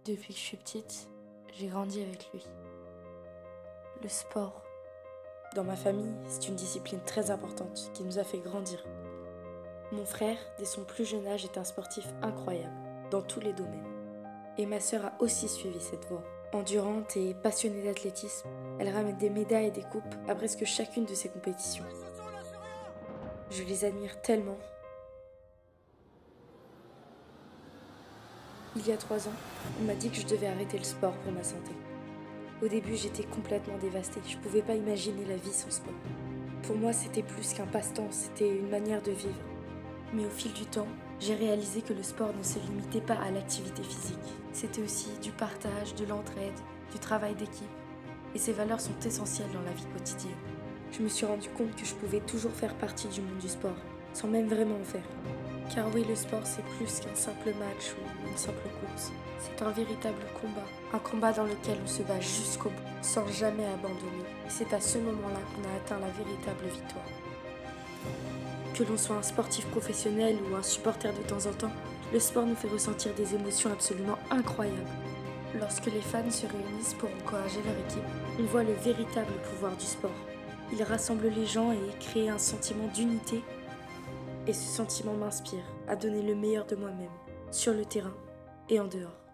Depuis que je suis petite, j'ai grandi avec lui. Le sport. Dans ma famille, c'est une discipline très importante qui nous a fait grandir. Mon frère, dès son plus jeune âge, est un sportif incroyable, dans tous les domaines. Et ma sœur a aussi suivi cette voie. Endurante et passionnée d'athlétisme, elle ramène des médailles et des coupes à presque chacune de ses compétitions. Je les admire tellement. Il y a 3 ans, on m'a dit que je devais arrêter le sport pour ma santé. Au début, j'étais complètement dévastée. Je ne pouvais pas imaginer la vie sans sport. Pour moi, c'était plus qu'un passe-temps, c'était une manière de vivre. Mais au fil du temps, j'ai réalisé que le sport ne se limitait pas à l'activité physique. C'était aussi du partage, de l'entraide, du travail d'équipe. Et ces valeurs sont essentielles dans la vie quotidienne. Je me suis rendu compte que je pouvais toujours faire partie du monde du sport, sans même vraiment en faire. Car oui, le sport, c'est plus qu'un simple match ou une simple course. C'est un véritable combat. Un combat dans lequel on se bat jusqu'au bout, sans jamais abandonner. Et c'est à ce moment-là qu'on a atteint la véritable victoire. Que l'on soit un sportif professionnel ou un supporter de temps en temps, le sport nous fait ressentir des émotions absolument incroyables. Lorsque les fans se réunissent pour encourager leur équipe, on voit le véritable pouvoir du sport. Il rassemble les gens et crée un sentiment d'unité. Et ce sentiment m'inspire à donner le meilleur de moi-même, sur le terrain et en dehors.